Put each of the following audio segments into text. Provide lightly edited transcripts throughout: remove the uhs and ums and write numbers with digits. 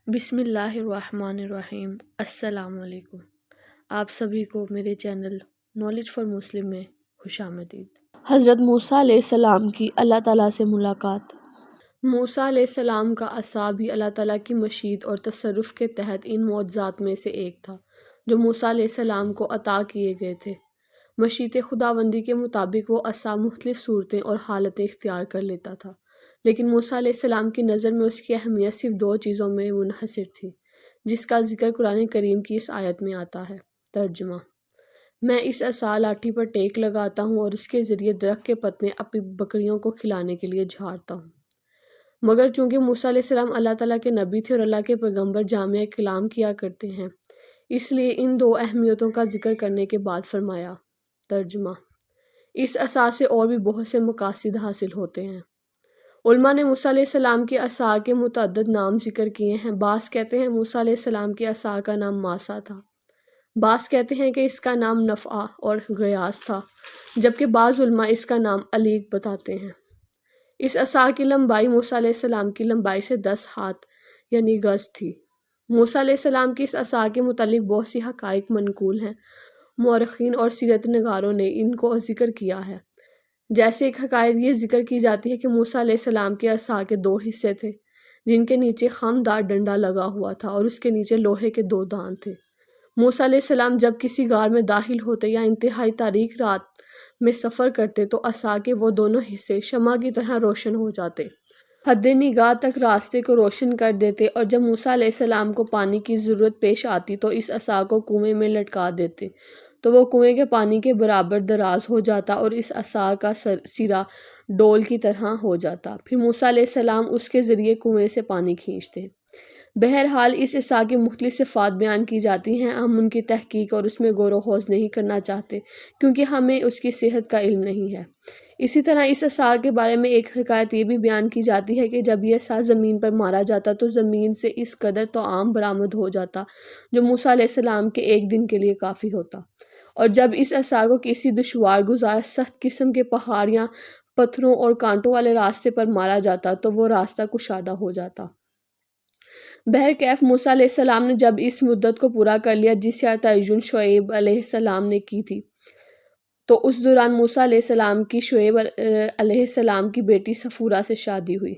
بسم اللہ الرحمن الرحیم۔ السلام علیکم۔ آپ سبھی کو میرے چینل نالج فار مسلم میں خوش آمدید۔ حضرت موسیٰ علیہ السلام کی اللہ تعالیٰ سے ملاقات۔ موسیٰ علیہ السلام کا عصا بھی اللہ تعالیٰ کی مشیت اور تصرف کے تحت ان معجزات میں سے ایک تھا جو موسیٰ علیہ السلام کو عطا کیے گئے تھے۔ مشیت خداوندی کے مطابق وہ عصا مختلف صورتیں اور حالتیں اختیار کر لیتا تھا، لیکن موسیٰ علیہ السلام کی نظر میں اس کی اہمیت صرف دو چیزوں میں منحصر تھی، جس کا ذکر قرآن کریم کی اس آیت میں آتا ہے۔ ترجمہ: میں اس عصا لاٹھی پر ٹیک لگاتا ہوں اور اس کے ذریعے درخت کے پتے اپنی بکریوں کو کھلانے کے لیے جھاڑتا ہوں۔ مگر چونکہ موسیٰ علیہ السلام اللہ تعالیٰ کے نبی تھے اور اللہ کے پیغمبر جامع کلام کیا کرتے ہیں، اس لیے ان دو اہمیتوں کا ذکر کرنے کے بعد فرمایا۔ ترجمہ: اس عصا سے اور بھی بہت سے مقاصد حاصل ہوتے ہیں۔ علماء نے موسیٰ علیہ السلام کے عصا کے متعدد نام ذکر کیے ہیں۔ بعض کہتے ہیں موسیٰ علیہ السلام کے عصا کا نام ماسا تھا، بعض کہتے ہیں کہ اس کا نام نفع اور غیاث تھا، جبکہ بعض علماء اس کا نام علیق بتاتے ہیں۔ اس عصا کی لمبائی موسیٰ علیہ السلام کی لمبائی سے 10 ہاتھ یعنی گز تھی۔ موسیٰ علیہ السلام کی اس عصا کے متعلق بہت سی حقائق منقول ہیں۔ مورخین اور سیرت نگاروں نے ان کو ذکر کیا ہے۔ جیسے ایک حقائق یہ ذکر کی جاتی ہے کہ موسیٰ علیہ السلام کے عصا کے 2 حصے تھے، جن کے نیچے خم دار ڈنڈا لگا ہوا تھا اور اس کے نیچے لوہے کے 2 دان تھے۔ موسیٰ علیہ السلام جب کسی غار میں داخل ہوتے یا انتہائی تاریک رات میں سفر کرتے تو عصا کے وہ دونوں حصے شمع کی طرح روشن ہو جاتے، حد نگاہ تک راستے کو روشن کر دیتے، اور جب موسیٰ علیہ السلام کو پانی کی ضرورت پیش آتی تو اس عصا کو کنویں میں لٹکا دیتے تو وہ کنویں کے پانی کے برابر دراز ہو جاتا اور اس عصا کا سرا ڈول کی طرح ہو جاتا۔ پھر موسیٰ علیہ السلام اس کے ذریعے کنویں سے پانی کھینچتے۔ بہرحال اس عصا کی مختلف صفات بیان کی جاتی ہیں۔ ہم ان کی تحقیق اور اس میں غور و خوض نہیں کرنا چاہتے کیونکہ ہمیں اس کی صحت کا علم نہیں ہے۔ اسی طرح اس عصا کے بارے میں ایک حکایت یہ بھی بیان کی جاتی ہے کہ جب یہ عصا زمین پر مارا جاتا تو زمین سے اس قدر طعام برآمد ہو جاتا جو موسیٰ علیہ السلام کے ایک دن کے لیے کافی ہوتا، اور جب اس عصا کو کسی دشوار گزار سخت قسم کے پہاڑیاں، پتھروں اور کانٹوں والے راستے پر مارا جاتا تو وہ راستہ کشادہ ہو جاتا۔ بہرکیف موسیٰ علیہ السلام نے جب اس مدت کو پورا کر لیا جس کا تعین شعیب علیہ السلام نے کی تھی، تو اس دوران موسیٰ علیہ السلام کی شعیب علیہ السلام کی بیٹی صفورہ سے شادی ہوئی۔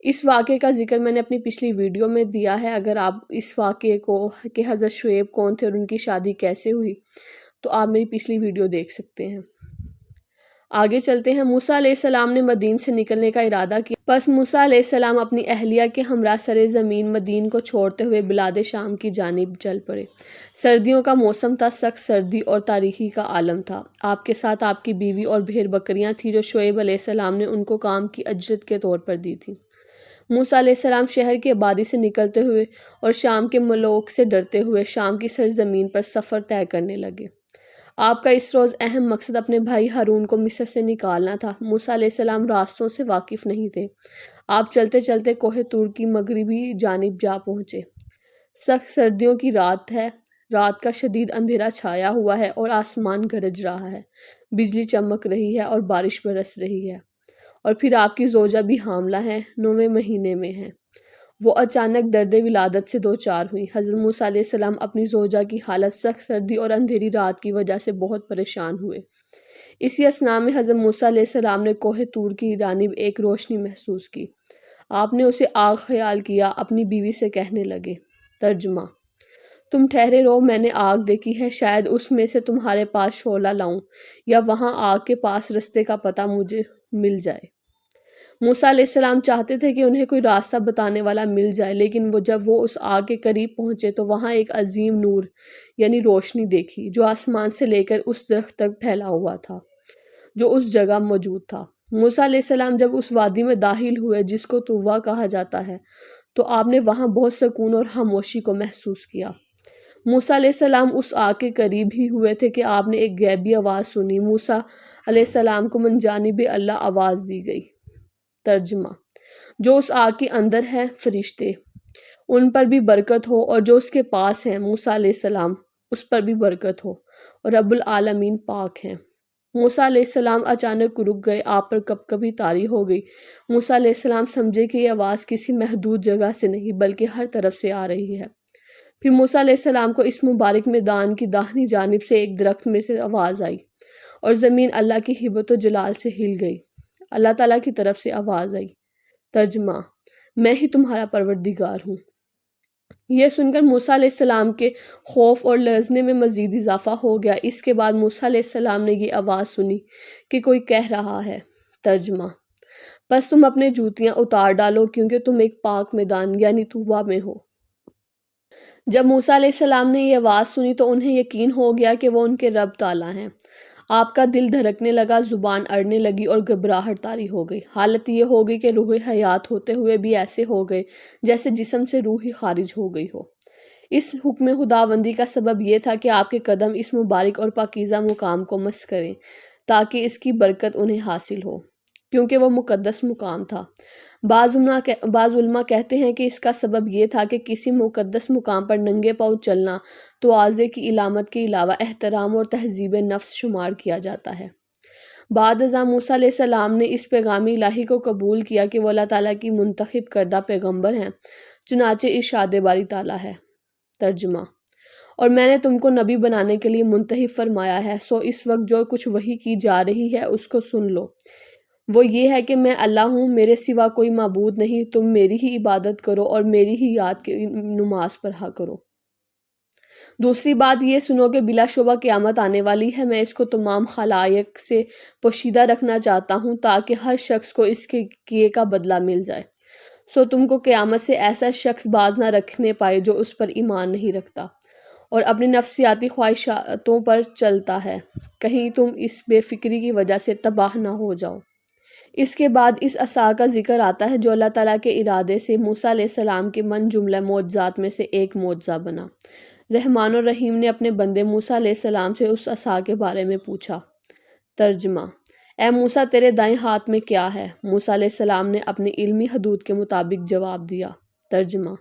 اس واقعے کا ذکر میں نے اپنی پچھلی ویڈیو میں دیا ہے۔ اگر آپ اس واقعے کو کہ حضرت شعیب کون تھے اور ان کی شادی کیسے ہوئی تو آپ میری پچھلی ویڈیو دیکھ سکتے ہیں۔ آگے چلتے ہیں۔ موسیٰ علیہ السلام نے مدین سے نکلنے کا ارادہ کیا، پس موسیٰ علیہ السلام اپنی اہلیہ کے ہمراہ سرِ زمین مدین کو چھوڑتے ہوئے بلاد شام کی جانب چل پڑے۔ سردیوں کا موسم تھا، سخت سردی اور تاریکی کا عالم تھا۔ آپ کے ساتھ آپ کی بیوی اور بھیڑ بکریاں تھیں جو شعیب علیہ السلام نے ان کو کام کی اجرت کے طور پر دی تھی۔ موسیٰ علیہ السلام شہر کی آبادی سے نکلتے ہوئے اور شام کے ملوک سے ڈرتے ہوئے شام کی سرزمین پر سفر طے کرنے لگے۔ آپ کا اس روز اہم مقصد اپنے بھائی ہارون کو مصر سے نکالنا تھا۔ موسیٰ علیہ السلام راستوں سے واقف نہیں تھے۔ آپ چلتے چلتے کوہ طور کی مغربی جانب جا پہنچے۔ سخت سردیوں کی رات ہے، رات کا شدید اندھیرا چھایا ہوا ہے اور آسمان گرج رہا ہے، بجلی چمک رہی ہے اور بارش برس رہی ہے، اور پھر آپ کی زوجہ بھی حاملہ ہیں، 9ویں مہینے میں ہیں۔ وہ اچانک درد ولادت سے دوچار ہوئی۔ حضرت موسیٰ علیہ السلام اپنی زوجہ کی حالت، سخت سردی اور اندھیری رات کی وجہ سے بہت پریشان ہوئے۔ اسی اثناء میں حضرت موسیٰ علیہ السلام نے کوہ طور کی جانب ایک روشنی محسوس کی۔ آپ نے اسے آگ خیال کیا، اپنی بیوی سے کہنے لگے۔ ترجمہ: تم ٹھہرے رہو، میں نے آگ دیکھی ہے، شاید اس میں سے تمہارے پاس شعلہ لاؤں یا وہاں آگ کے پاس رستے کا پتہ مجھے مل جائے۔ موسیٰ علیہ السلام چاہتے تھے کہ انہیں کوئی راستہ بتانے والا مل جائے، لیکن جب وہ اس آگ کے قریب پہنچے تو وہاں ایک عظیم نور یعنی روشنی دیکھی جو آسمان سے لے کر اس درخت تک پھیلا ہوا تھا جو اس جگہ موجود تھا۔ موسیٰ علیہ السلام جب اس وادی میں داخل ہوئے جس کو طویٰ کہا جاتا ہے تو آپ نے وہاں بہت سکون اور خاموشی کو محسوس کیا۔ موسیٰ علیہ السلام اس آگ کے قریب ہی ہوئے تھے کہ آپ نے ایک غیبی آواز سنی۔ موسیٰ علیہ السلام کو من جانب اللہ آواز دی گئی۔ ترجمہ: جو اس آگ کے اندر ہے، فرشتے ان پر بھی برکت ہو، اور جو اس کے پاس ہیں، موسیٰ علیہ السلام، اس پر بھی برکت ہو، اور رب العالمین پاک ہیں۔ موسیٰ علیہ السلام اچانک رک گئے، آپ پر کب کبھی طاری ہو گئی۔ موسیٰ علیہ السلام سمجھے کہ یہ آواز کسی محدود جگہ سے نہیں بلکہ ہر طرف سے آ رہی ہے۔ پھر موسیٰ علیہ السلام کو اس مبارک میدان کی داہنی جانب سے ایک درخت میں سے آواز آئی اور زمین اللہ کی ہیبت و جلال سے ہل گئی۔ اللہ تعالیٰ کی طرف سے آواز آئی۔ ترجمہ: میں ہی تمہارا پروردگار ہوں۔ یہ سن کر موسیٰ علیہ السلام کے خوف اور لرزنے میں مزید اضافہ ہو گیا۔ اس کے بعد موسیٰ علیہ السلام نے یہ آواز سنی کہ کوئی کہہ رہا ہے۔ ترجمہ: پس تم اپنے جوتیاں اتار ڈالو کیونکہ تم ایک پاک میدان یعنی طوبہ میں ہو۔ جب موسیٰ علیہ السلام نے یہ آواز سنی تو انہیں یقین ہو گیا کہ وہ ان کے رب تعالیٰ ہیں۔ آپ کا دل دھڑکنے لگا، زبان اڑنے لگی اور گھبراہٹ طاری ہو گئی۔ حالت یہ ہو گئی کہ روح حیات ہوتے ہوئے بھی ایسے ہو گئے جیسے جسم سے روح ہی خارج ہو گئی ہو۔ اس حکم خداوندی کا سبب یہ تھا کہ آپ کے قدم اس مبارک اور پاکیزہ مقام کو مس کریں تاکہ اس کی برکت انہیں حاصل ہو، کیونکہ وہ مقدس مقام تھا۔ بعض علماء کہتے ہیں کہ اس کا سبب یہ تھا کہ کسی مقدس مقام پر ننگے پاؤں چلنا تواضع کی علامت کے علاوہ احترام اور تہذیب نفس شمار کیا جاتا ہے۔ بعد ازاں موسیٰ علیہ السلام نے اس پیغام الہی کو قبول کیا کہ وہ اللہ تعالیٰ کی منتخب کردہ پیغمبر ہیں، چنانچہ ارشاد باری تعالیٰ ہے۔ ترجمہ: اور میں نے تم کو نبی بنانے کے لیے منتخب فرمایا ہے، سو اس وقت جو کچھ وحی کی جا رہی ہے اس کو سن لو۔ وہ یہ ہے کہ میں اللہ ہوں، میرے سوا کوئی معبود نہیں، تم میری ہی عبادت کرو اور میری ہی یاد کی نماز پڑھا کرو۔ دوسری بات یہ سنو کہ بلا شبہ قیامت آنے والی ہے، میں اس کو تمام خلائق سے پوشیدہ رکھنا چاہتا ہوں تاکہ ہر شخص کو اس کے کیے کا بدلہ مل جائے۔ سو تم کو قیامت سے ایسا شخص باز نہ رکھنے پائے جو اس پر ایمان نہیں رکھتا اور اپنی نفسیاتی خواہشاتوں پر چلتا ہے، کہیں تم اس بے فکری کی وجہ سے تباہ نہ ہو جاؤ۔ اس کے بعد اس عصا کا ذکر آتا ہے جو اللہ تعالیٰ کے ارادے سے موسیٰ علیہ السلام کے من جملہ معجزات میں سے ایک معجزہ بنا۔ رحمان الرحیم نے اپنے بندے موسیٰ علیہ السلام سے اس عصا کے بارے میں پوچھا۔ ترجمہ: اے موسیٰ تیرے دائیں ہاتھ میں کیا ہے؟ موسیٰ علیہ السلام نے اپنی علمی حدود کے مطابق جواب دیا۔ ترجمہ: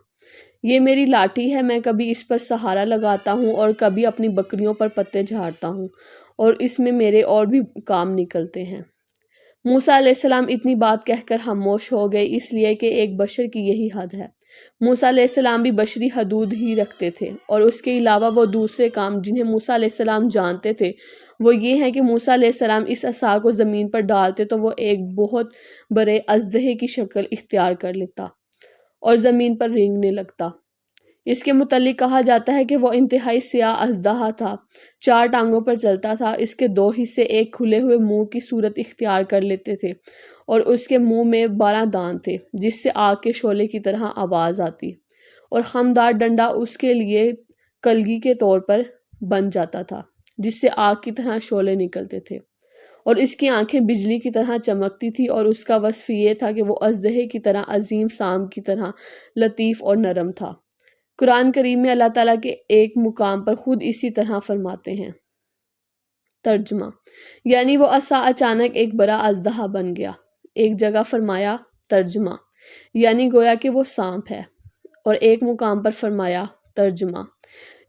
یہ میری لاٹھی ہے، میں کبھی اس پر سہارا لگاتا ہوں اور کبھی اپنی بکریوں پر پتے جھاڑتا ہوں اور اس میں میرے اور بھی کام نکلتے ہیں۔ موسیٰ علیہ السلام اتنی بات کہہ کر خاموش ہو گئے، اس لیے کہ ایک بشر کی یہی حد ہے۔ موسیٰ علیہ السلام بھی بشری حدود ہی رکھتے تھے، اور اس کے علاوہ وہ دوسرے کام جنہیں موسیٰ علیہ السلام جانتے تھے وہ یہ ہے کہ موسیٰ علیہ السلام اس عصا کو زمین پر ڈالتے تو وہ ایک بہت بڑے اژدہے کی شکل اختیار کر لیتا اور زمین پر رینگنے لگتا۔ اس کے متعلق کہا جاتا ہے کہ وہ انتہائی سیاہ اژدہا تھا، 4 ٹانگوں پر چلتا تھا، اس کے 2 حصے ایک کھلے ہوئے منہ کی صورت اختیار کر لیتے تھے اور اس کے منہ میں 12 دانت تھے جس سے آگ کے شعلے کی طرح آواز آتی، اور خمدار ڈنڈا اس کے لیے کلگی کے طور پر بن جاتا تھا جس سے آگ کی طرح شعلے نکلتے تھے، اور اس کی آنکھیں بجلی کی طرح چمکتی تھی، اور اس کا وصف یہ تھا کہ وہ اژدہے کی طرح عظیم، سام کی طرح لطیف اور نرم تھا۔ قرآن کریم میں اللہ تعالیٰ کے ایک مقام پر خود اسی طرح فرماتے ہیں۔ ترجمہ: یعنی وہ عصا اچانک ایک بڑا اژدہا بن گیا۔ ایک جگہ فرمایا۔ ترجمہ: یعنی گویا کہ وہ سانپ ہے، اور ایک مقام پر فرمایا۔ ترجمہ: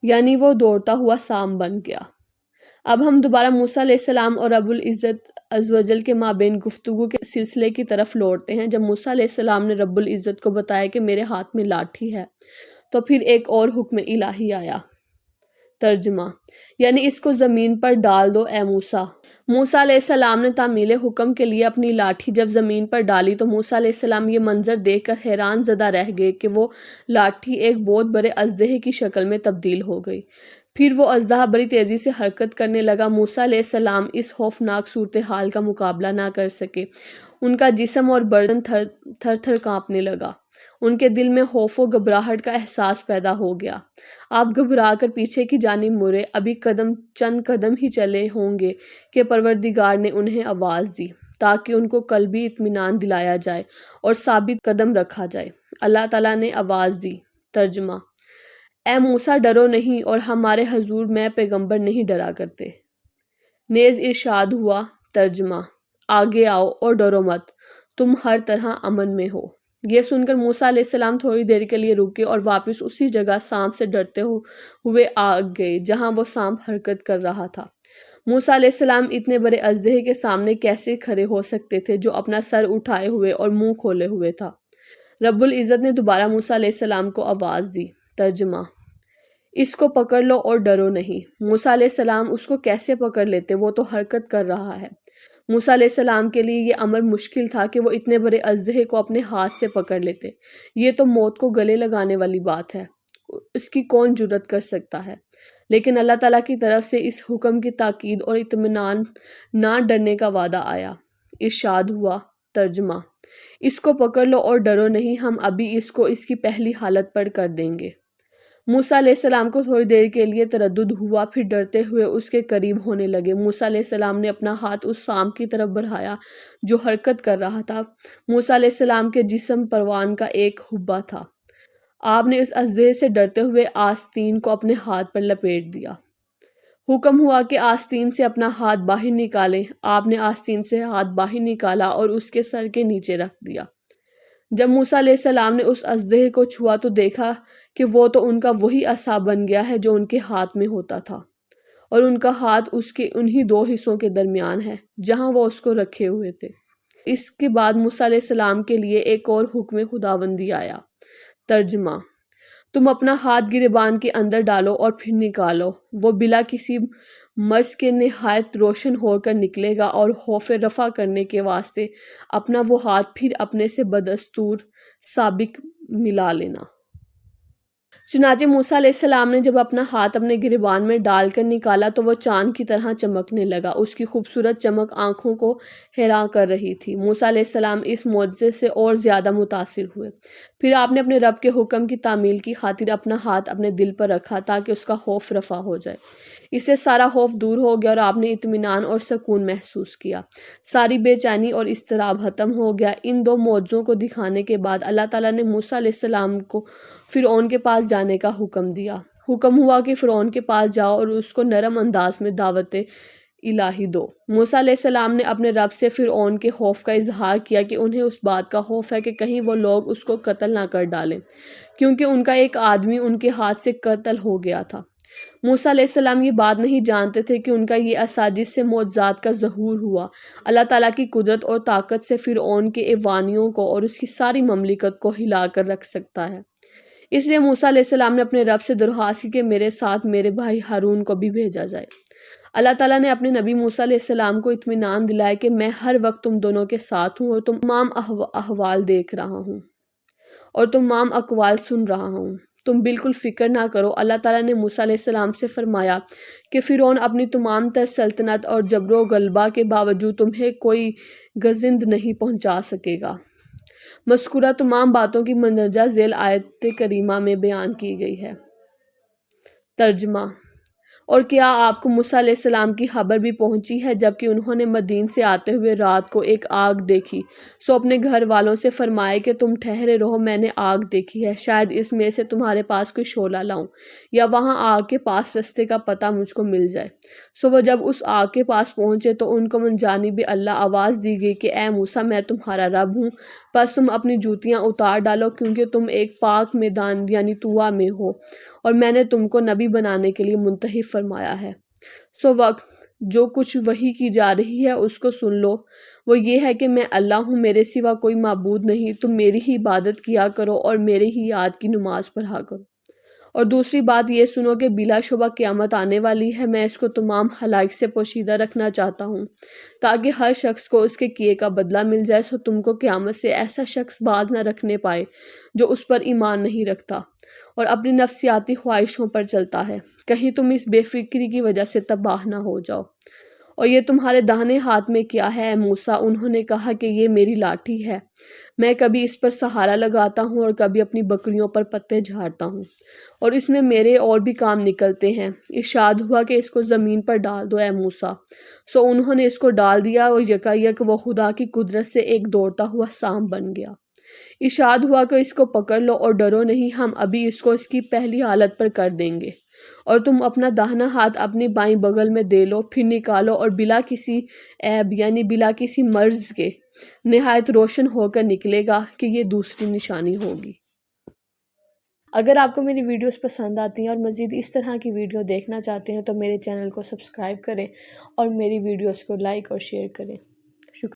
یعنی وہ دوڑتا ہوا سانپ بن گیا۔ اب ہم دوبارہ موسیٰ علیہ السلام اور رب العزت عز و جل کے مابین گفتگو کے سلسلے کی طرف لوٹتے ہیں۔ جب موسیٰ علیہ السلام نے رب العزت کو بتایا کہ میرے ہاتھ میں لاٹھی ہے تو پھر ایک اور حکم الہی آیا۔ ترجمہ: یعنی اس کو زمین پر ڈال دو اے موسیٰ۔ موسیٰ علیہ السلام نے تعمیل حکم کے لیے اپنی لاٹھی جب زمین پر ڈالی تو موسیٰ علیہ السلام یہ منظر دیکھ کر حیران زدہ رہ گئے کہ وہ لاٹھی ایک بہت بڑے اژدہے کی شکل میں تبدیل ہو گئی۔ پھر وہ اژدہا بڑی تیزی سے حرکت کرنے لگا۔ موسیٰ علیہ السلام اس خوفناک صورتحال کا مقابلہ نہ کر سکے، ان کا جسم اور بدن تھر تھر کانپنے لگا، ان کے دل میں خوف و گھبراہٹ کا احساس پیدا ہو گیا۔ آپ گھبرا کر پیچھے کی جانب مڑے، ابھی چند قدم ہی چلے ہوں گے کہ پروردگار نے انہیں آواز دی تاکہ ان کو قلبی اطمینان دلایا جائے اور ثابت قدم رکھا جائے۔ اللہ تعالیٰ نے آواز دی۔ ترجمہ: اے موسیٰ ڈرو نہیں، اور ہمارے حضور میں پیغمبر نہیں ڈرا کرتے۔ نیز ارشاد ہوا۔ ترجمہ: آگے آؤ اور ڈرو مت، تم ہر طرح امن میں ہو۔ یہ سن کر موسیٰ علیہ السلام تھوڑی دیر کے لیے رکے اور واپس اسی جگہ سانپ سے ڈرتے ہوئے آ گئے جہاں وہ سانپ حرکت کر رہا تھا۔ موسیٰ علیہ السلام اتنے بڑے اژدہے کے سامنے کیسے کھڑے ہو سکتے تھے جو اپنا سر اٹھائے ہوئے اور منہ کھولے ہوئے تھا؟ رب العزت نے دوبارہ موسیٰ علیہ السلام کو آواز دی۔ ترجمہ: اس کو پکڑ لو اور ڈرو نہیں۔ موسیٰ علیہ السلام اس کو کیسے پکڑ لیتے؟ وہ تو حرکت کر رہا ہے۔ موسیٰ علیہ السلام کے لیے یہ امر مشکل تھا کہ وہ اتنے بڑے اژدہے کو اپنے ہاتھ سے پکڑ لیتے۔ یہ تو موت کو گلے لگانے والی بات ہے، اس کی کون جرأت کر سکتا ہے؟ لیکن اللہ تعالیٰ کی طرف سے اس حکم کی تاکید اور اطمینان، نہ ڈرنے کا وعدہ آیا۔ ارشاد ہوا۔ ترجمہ: اس کو پکڑ لو اور ڈرو نہیں، ہم ابھی اس کو اس کی پہلی حالت پر کر دیں گے۔ موسیٰ علیہ السلام کو تھوڑی دیر کے لیے تردد ہوا، پھر ڈرتے ہوئے اس کے قریب ہونے لگے۔ موسیٰ علیہ السلام نے اپنا ہاتھ اس سانپ کی طرف بڑھایا جو حرکت کر رہا تھا۔ موسیٰ علیہ السلام کے جسم پروان کا ایک حبہ تھا۔ آپ نے اس اژدہے سے ڈرتے ہوئے آستین کو اپنے ہاتھ پر لپیٹ دیا۔ حکم ہوا کہ آستین سے اپنا ہاتھ باہر نکالیں۔ آپ نے آستین سے ہاتھ باہر نکالا اور اس کے سر کے نیچے رکھ دیا۔ جب موسیٰ علیہ السلام نے اس اژدہے کو چھوا تو دیکھا کہ وہ تو ان کا وہی عصا بن گیا ہے جو ان کے ہاتھ میں ہوتا تھا، اور ان کا ہاتھ اس کے انہی دو حصوں کے درمیان ہے جہاں وہ اس کو رکھے ہوئے تھے۔ اس کے بعد موسیٰ علیہ السلام کے لیے ایک اور حکم خداوندی آیا۔ ترجمہ: تم اپنا ہاتھ گریبان کے اندر ڈالو اور پھر نکالو۔ وہ بلا کسی مرض کے نہایت روشن ہو کر نکلے گا، اور خوف رفع کرنے کے واسطے اپنا وہ ہاتھ پھر اپنے سے بدستور سابق ملا لینا۔ چنانچہ موسیٰ علیہ السلام نے جب اپنا ہاتھ اپنے گریبان میں ڈال کر نکالا تو وہ چاند کی طرح چمکنے لگا۔ اس کی خوبصورت چمک آنکھوں کو حیران کر رہی تھی۔ موسیٰ علیہ السلام اس معجزے سے اور زیادہ متاثر ہوئے۔ پھر آپ نے اپنے رب کے حکم کی تعمیل کی خاطر اپنا ہاتھ اپنے دل پر رکھا تاکہ اس کا خوف رفع ہو جائے۔ اس سے سارا خوف دور ہو گیا اور آپ نے اطمینان اور سکون محسوس کیا۔ ساری بے چینی اور اضطراب ختم ہو گیا۔ ان دو معجزوں کو دکھانے کے بعد اللہ تعالیٰ نے موسیٰ علیہ السلام کو فرعون کے پاس جانے کا حکم دیا۔ حکم ہوا کہ فرعون کے پاس جاؤ اور اس کو نرم انداز میں دعوت الہی دو۔ موسیٰ علیہ السلام نے اپنے رب سے فرعون کے خوف کا اظہار کیا کہ انہیں اس بات کا خوف ہے کہ کہیں وہ لوگ اس کو قتل نہ کر ڈالیں، کیونکہ ان کا ایک آدمی ان کے ہاتھ سے قتل ہو گیا تھا۔ موسیٰ علیہ السلام یہ بات نہیں جانتے تھے کہ ان کا یہ عصا جس سے معجزات کا ظہور ہوا، اللہ تعالیٰ کی قدرت اور طاقت سے فرعون کے ایوانیوں کو اور اس کی ساری مملکت کو ہلا کر رکھ سکتا ہے۔ اس لیے موسیٰ علیہ السلام نے اپنے رب سے درخواست کی کہ میرے ساتھ میرے بھائی ہارون کو بھی بھیجا جائے۔ اللہ تعالیٰ نے اپنے نبی موسیٰ علیہ السلام کو اطمینان دلایا کہ میں ہر وقت تم دونوں کے ساتھ ہوں، اور تمام احوال دیکھ رہا ہوں اور تمام اقوال سن رہا ہوں۔ تم بالکل فکر نہ کرو۔ اللہ تعالیٰ نے موسیٰ علیہ السلام سے فرمایا کہ فرعون اپنی تمام تر سلطنت اور جبر و غلبہ کے باوجود تمہیں کوئی گزند نہیں پہنچا سکے گا۔ مذکورہ تمام باتوں کی مندرجہ ذیل آیت کریمہ میں بیان کی گئی ہے۔ ترجمہ: اور کیا آپ کو موسیٰ علیہ السلام کی خبر بھی پہنچی ہے جبکہ انہوں نے مدین سے آتے ہوئے رات کو ایک آگ دیکھی، سو اپنے گھر والوں سے فرمائے کہ تم ٹھہرے رہو، میں نے آگ دیکھی ہے، شاید اس میں سے تمہارے پاس کوئی شعلہ لاؤں یا وہاں آگ کے پاس رستے کا پتہ مجھ کو مل جائے۔ سو وہ جب اس آگ کے پاس پہنچے تو ان کو من جانب اللہ آواز دی گئی کہ اے موسیٰ، میں تمہارا رب ہوں، بس تم اپنی جوتیاں اتار ڈالو کیونکہ تم ایک پاک میدان یعنی طویٰ میں ہو، اور میں نے تم کو نبی بنانے کے لیے منتخب فرمایا ہے۔ سو وقت جو کچھ وحی کی جا رہی ہے اس کو سن لو۔ وہ یہ ہے کہ میں اللہ ہوں، میرے سوا کوئی معبود نہیں، تم میری ہی عبادت کیا کرو اور میرے ہی یاد کی نماز پڑھا کرو۔ اور دوسری بات یہ سنو کہ بلا شبہ قیامت آنے والی ہے، میں اس کو تمام خلائق سے پوشیدہ رکھنا چاہتا ہوں تاکہ ہر شخص کو اس کے کیے کا بدلہ مل جائے، سو تم کو قیامت سے ایسا شخص باز نہ رکھنے پائے جو اس پر ایمان نہیں رکھتا اور اپنی نفسیاتی خواہشوں پر چلتا ہے، کہیں تم اس بے فکری کی وجہ سے تباہ نہ ہو جاؤ۔ اور یہ تمہارے داہنے ہاتھ میں کیا ہے اے موسیٰ؟ انہوں نے کہا کہ یہ میری لاٹھی ہے، میں کبھی اس پر سہارا لگاتا ہوں اور کبھی اپنی بکریوں پر پتے جھاڑتا ہوں، اور اس میں میرے اور بھی کام نکلتے ہیں۔ ارشاد ہوا کہ اس کو زمین پر ڈال دو اے موسیٰ۔ سو انہوں نے اس کو ڈال دیا اور یکایک وہ خدا کی قدرت سے ایک دوڑتا ہوا سانپ بن گیا۔ ارشاد ہوا کہ اس کو پکڑ لو اور ڈرو نہیں، ہم ابھی اس کو اس کی پہلی حالت پر کر دیں گے۔ اور تم اپنا داہنا ہاتھ اپنی بائیں بغل میں دے لو، پھر نکالو، اور بلا کسی عیب یعنی بلا کسی مرض کے نہایت روشن ہو کر نکلے گا کہ یہ دوسری نشانی ہوگی۔ اگر آپ کو میری ویڈیوز پسند آتی ہیں اور مزید اس طرح کی ویڈیو دیکھنا چاہتے ہیں تو میرے چینل کو سبسکرائب کریں اور میری ویڈیوز کو لائک اور شیئر کریں۔